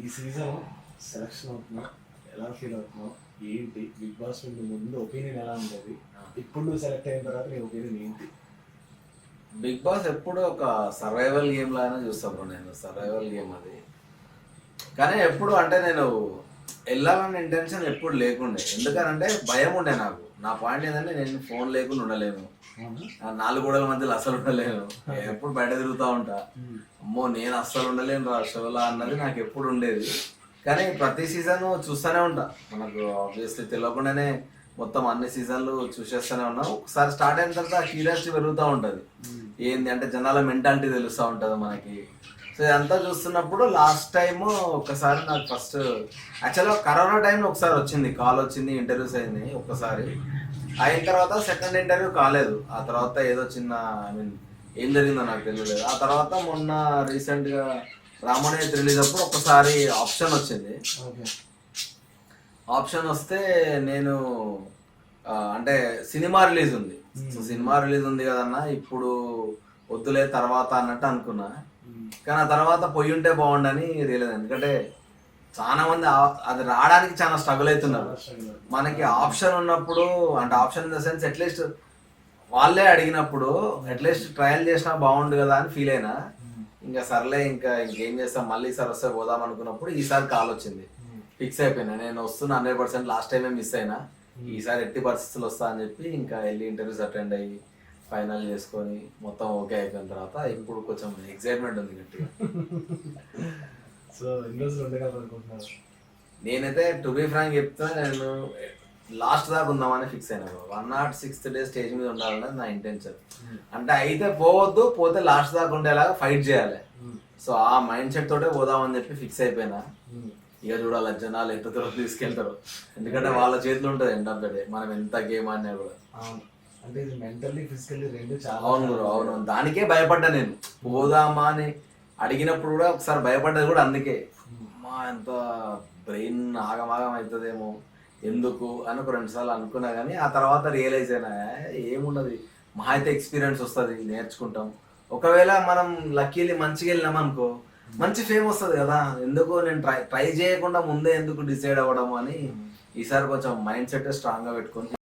ఈ season selection అవుతున్నావు, ఎలా ఫీల్ అవుతున్నావు, ఏంటి బిగ్ బాస్ ముందు ఒపీనియన్ ఎలా ఉంటుంది, ఇప్పుడు నువ్వు సెలెక్ట్ అయిన తర్వాత నీ ఒపీనియన్ ఏంటి? బిగ్ బాస్ ఎప్పుడు ఒక సర్వైవల్ గేమ్ లాగానే చూస్తాను నేను. సర్వైవల్ గేమ్ అది. కానీ ఎప్పుడు అంటే నేను వెళ్ళాలన్న ఇంటెన్షన్ ఎప్పుడు లేకుండే. ఎందుకనంటే భయం ఉండే నాకు. నా పాయింట్ ఏంటంటే నేను ఫోన్ లేకుండా ఉండలేను, 4 గోడల మధ్యలో అస్సలు ఉండలేను, ఎప్పుడు బయట తిరుగుతూ ఉంటా. అమ్మో నేను అస్సలు ఉండలేను రా షోలా అన్నది నాకు ఎప్పుడు ఉండేది. కానీ ప్రతి సీజన్ చూస్తూనే ఉంటా. మనకు ఆబ్వియస్లీ తెలియకుండానే మొత్తం అన్ని సీజన్లు చూసేస్తూనే ఉన్నాం. ఒకసారి స్టార్ట్ అయిన తర్వాత క్యూరియాసిటీ పెరుగుతూ ఉంటుంది. ఏంది అంటే జనాల మెంటాలిటీ తెలుస్తూ ఉంటుంది మనకి. సో ఇదంతా చూస్తున్నప్పుడు లాస్ట్ టైం ఒకసారి నాకు ఫస్ట్ యాక్చువల్గా కరోనా టైంలో ఒకసారి వచ్చింది, కాల్ వచ్చింది, ఇంటర్వ్యూస్ అయింది. ఒక్కసారి అయిన తర్వాత సెకండ్ ఇంటర్వ్యూ కాలేదు. ఆ తర్వాత ఏదో చిన్న ఏం జరిగిందో నాకు తెలియలేదు. ఆ తర్వాత మొన్న రీసెంట్గా రామోనయ్య రిలీజ్ అప్పుడు ఒకసారి ఆప్షన్ వచ్చింది. ఆప్షన్ వస్తే నేను అంటే సినిమా రిలీజ్ ఉంది. సో సినిమా రిలీజ్ ఉంది కదన్నా, ఇప్పుడు వద్దులే తర్వాత అన్నట్టు అనుకున్నా. కానీ ఆ తర్వాత పోయి ఉంటే బాగుండని తెలియదు. ఎందుకంటే చాలా మంది అది రావడానికి చాలా స్ట్రగుల్ అవుతున్నారు. మనకి ఆప్షన్ ఉన్నప్పుడు అంటే option in the sense at least వాళ్ళే అడిగినప్పుడు అట్లీస్ట్ ట్రయల్ చేసినా బాగుండు కదా అని ఫీల్ అయినా. ఇంకా సర్లే ఇంకేం చేస్తాం, మళ్ళీ ఈసారి వస్తే పోదాం అనుకున్నప్పుడు ఈసారి కాల్ వచ్చింది. ఫిక్స్ అయిపోయినా నేను వస్తున్నా 100%. లాస్ట్ టైమే మిస్ అయినా, ఈసారి ఎట్టి పరిస్థితులు వస్తా అని చెప్పి ఇంకా వెళ్ళి ఇంటర్వ్యూస్ అటెండ్ అయ్యి ఫైనల్ చేసుకొని మొత్తం ఓకే అయిపోయిన తర్వాత ఇప్పుడు కొంచెం ఎక్సైట్మెంట్ ఉంది గట్టిగా. సో ఎన్ని రోజులు ఉండగలనుకుంటున్నారు? నేనైతే టు బి ఫ్రాంక్ చెప్తే నేను లాస్ట్ దాకా ఉందామని ఫిక్స్ అయినా. 106th డే స్టేజ్ మీద ఉండాలన్నది నా ఇంటెన్షన్. అంటే అయితే పోవద్దు, పోతే లాస్ట్ దాకా ఉండేలాగా ఫైట్ చేయాలి. సో ఆ మైండ్ సెట్ తోటే పోదామని చెప్పి ఫిక్స్ అయిపోయినా. ఇక చూడాలి జనాలు ఎంత దూరం తీసుకెళ్తారు. ఎందుకంటే వాళ్ళ చేతిలో ఉంటుంది ఎండ్ ఆఫ్ ద డే, మనం ఎంత గేమ్ ఆడినా కూడా. అంటే ఇది మెంటల్లీ ఫిజికల్లీ రెండు చాలా. అవును, దానికే భయపడ్డా నేను. పోదామా అని అడిగినప్పుడు కూడా ఒకసారి భయపడ్డది కూడా అందుకే. మా ఎంత బ్రెయిన్ ఆగమాగం అవుతుందేమో ఎందుకు అని ఒక 2 సార్లు అనుకున్నా. కానీ ఆ తర్వాత రియలైజ్ అయినా ఏమున్నది, మా అయితే ఎక్స్పీరియన్స్ వస్తుంది, నేర్చుకుంటాం. ఒకవేళ మనం లక్కీలీ మంచిగా వెళ్ళినాం అనుకో, మంచి ఫేమ్ వస్తుంది కదా. ఎందుకు నేను ట్రై చేయకుండా ముందే ఎందుకు డిసైడ్ అవ్వడం అని ఈసారి కొంచెం మైండ్ సెట్ స్ట్రాంగ్గా పెట్టుకొని